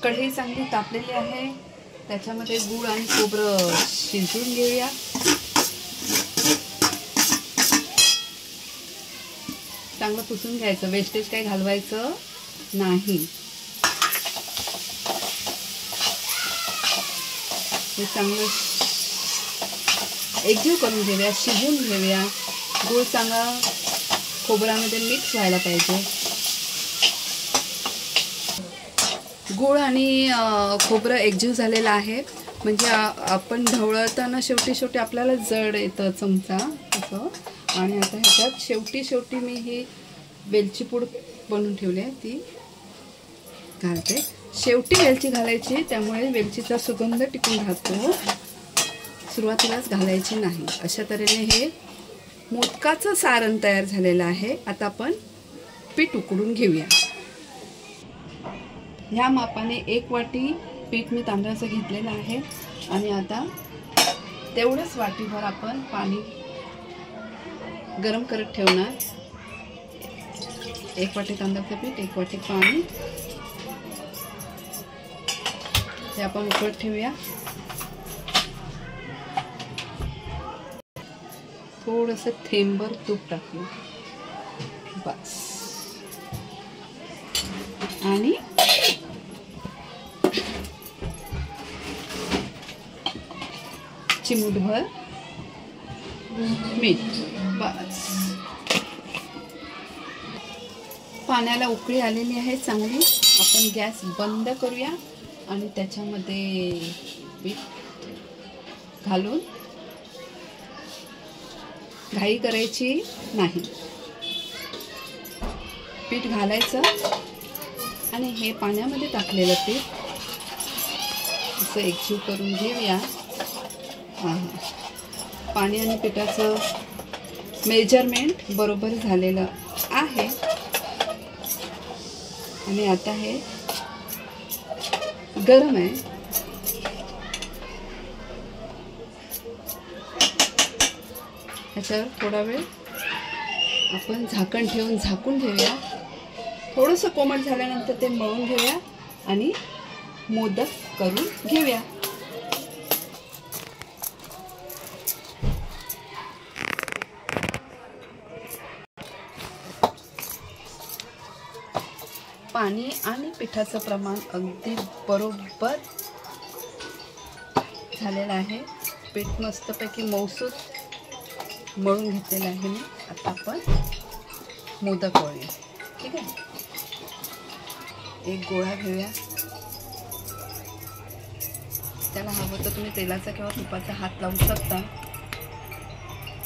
कढई चांगली तापलेली आहे, त्याच्यामध्ये गूळ आणि खोबरं शिजवून घेऊया। चांगलं पुसून घ्यायचं, वेस्टेज काही घालवायचं नाही। हे चांगलं एकजीव करून घेऊया, शिजवून घेऊया। गूळ चांगला खोबऱ्यामध्ये मिक्स व्हायला पाहिजे। गूळ आणि खोबरं एकजीव झालेलं आहे, म्हणजे आपण ढवळताना शेवटी आपल्याला जड येतं चमचा असं। आणि आता ह्याच्यात शेवटी मी ही वेलची पूड बनवून ठेवली आहे ती घालते। शेवटी वेलची घालायची, त्यामुळे वेलचीचा सुगंध टिकून राहतो, सुरुवातीलाच घालायची नाही। अशा तऱ्हेने हे मोदकाचं सारण तयार झालेलं आहे। आता आपण पीठ उकडून घेऊया। ह्या मापाने 1 वाटी पीठ मी तांदळाचं घेतलेलं आहे आणि आता तेवढंच वाटीभर आपण पाणी गरम करत ठेवणार। 1 वाटी तांदळाचं पीठ, 1 वाटी पाणी, ते आपण उकळत ठेवूया। थोडंसं थेंबभर तूप टाकूया बस, आणि चिमूटभर मीठ बस। पाण्याला उकळी आलेली आहे चांगली, आपण गॅस बंद करूया आणि त्याच्यामध्ये पीठ घालून घाई करायची नाही। पीठ घालायचं आणि हे पाण्यामध्ये टाकलेलं पीठ असं एकजीव करून घेऊया। पाणी आणि पिठाचं मेजरमेंट बरोबर झालेलं आहे आणि आता हे गरम आहे, ह्याच्यावर थोडा वेळ आपण झाकण ठेवून झाकून ठेवूया। थोडंसं कोमट झाल्यानंतर ते मळून घेऊया आणि मोदक करून घेऊया। पाणी आणि पिठाचं प्रमाण अगदी बरोबर झालेलं आहे। पीठ मस्तपैकी मऊसूत मळून घेतलेलं आहे मी। आता आपण मोदक वळूया, ठीक आहे। एक गोळा घेऊया, त्याला हवं तर तुम्ही तेलाचा किंवा तुपाचा हात लावू शकता,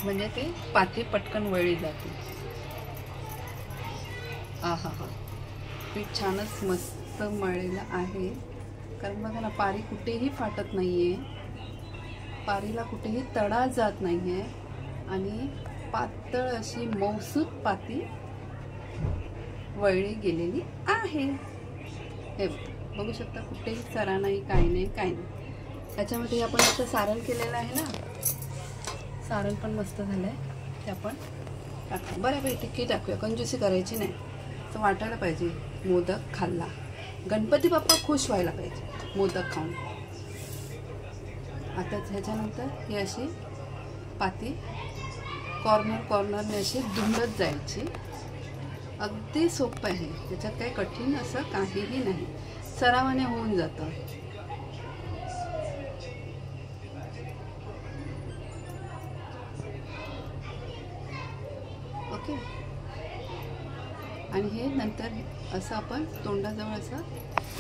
म्हणजे ते पाती पटकन वळली जाते। आहा हा, पीठ छानच मस्त मळलेलं आहे, कारण बघा ना पारी कुठेही फाटत नाहीये, पारीला कुठेही तडा जात नाहीये आणि पातळ अशी मऊसूत पाती वळली गेलेली आहे। हे बघू शकता, कुठेही चरा नाही, काही नाही। त्याच्यामध्ये आपण असं सारण केलेलं आहे ना, सारण पण मस्त झालंय, ते आपण टाकू बऱ्यापैकी टाकूया, कंजूसी करायची नाही, तर वाटायला पाहिजे मोदक खाल्ला, गणपती बाप्पा खुश व्हायला पाहिजे मोदक खाऊन। आता ह्याच्यानंतर ही अशी पाती कॉर्नरने अशी दुमडत जायची। अगदी सोपं आहे, त्याच्यात काही कठीण असं काहीही नाही, सरावाने होऊन जातं। ओके, आणि हे नंतर असं आपण तोंडाजवळ असं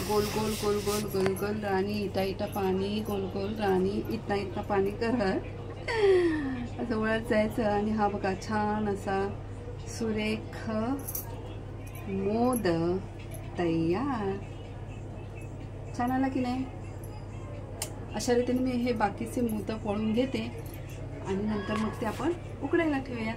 गोल गोल गोल गोल गोल गोल राणी इटा पाणी, गोल गोल राणी इटा पाणी करत असं वळत जायचं। आणि हा बघा छान असा सुरेख मोदक तयार। छान आला की नाही? अशा रीतीने मी हे बाकीचे मोदक वळून घेते आणि नंतर मग ते आपण उकडायला ठेवूया।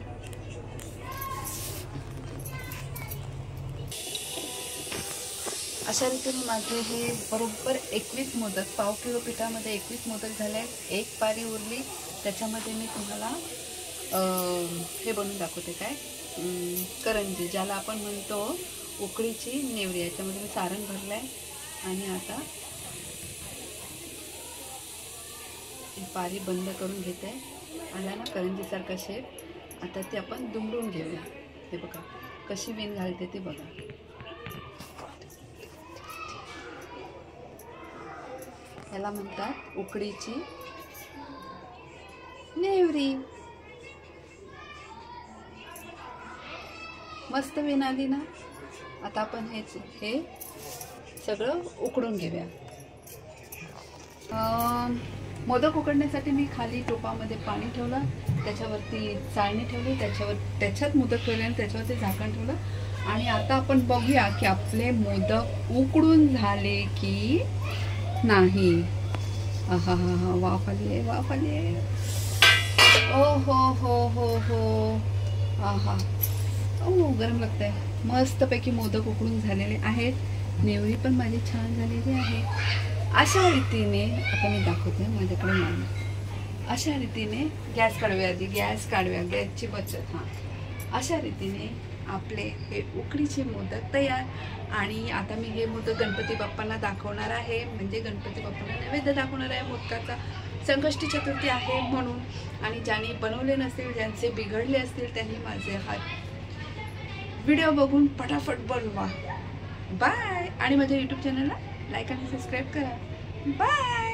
अशा रीतीने माझे हे बरोबर 21 मोदक, पाव किलो पिठामध्ये 21 मोदक झाले। एक पारी उरली, त्याच्यामध्ये मी तुम्हाला हे बनवून दाखवते, काय करंजी, ज्याला आपण म्हणतो उकडीची नेवरी। याच्यामध्ये मी सारण भरलंय, आणि आता पारी बंद करून घेते. आला ना करंजीसारखा शेप. आता ते आपण दुमडून घेऊया. हे बघा कशी वेण घालते ते बघा. याला म्हणतात उकडीची नेवरी. मस्त वेण आली ना. आता आपण हे सगळं उकडून घेऊया. मोदक उकडण्यासाठी मी खाली टोपामध्ये पाणी ठेवलं, त्याच्यावरती चाळणी ठेवली, त्याच्यात मोदक ठेवले आणि त्याच्यावरती झाकण ठेवलं. आणि आता आपण बघूया की आपले मोदक उकडून झाले की नाही. हा वाफ आली, वाफ आली. ओ हो हो हो हो. हा गरम लागतंय. मस्तपैकी मोदक उकडून झालेले आहेत. नेवरी पण माझी छान झालेली आहे. अशा रीतीने आता मी दाखवते माझ्याकडे नाही. अशा रीतीने गॅस काढूया आधी. गॅस काढूया, गॅसची बचत. अशा रीतीने आपले हे उकडीचे मोदक तयार. आणि आता मी हे मोदक गणपती बाप्पांना दाखवणार आहे. म्हणजे गणपती बाप्पांना नैवेद्य दाखवणार आहे मोदकाचा. संकष्टी चतुर्थी आहे म्हणून. आणि ज्यांनी बनवले नसतील, ज्यांचे बिघडले असतील, त्यांनी माझे हा व्हिडिओ बघून फटाफट बनवा. बाय. आणि माझ्या यूट्यूब चॅनलला लाईक आणि सबस्क्राईब करा. बाय.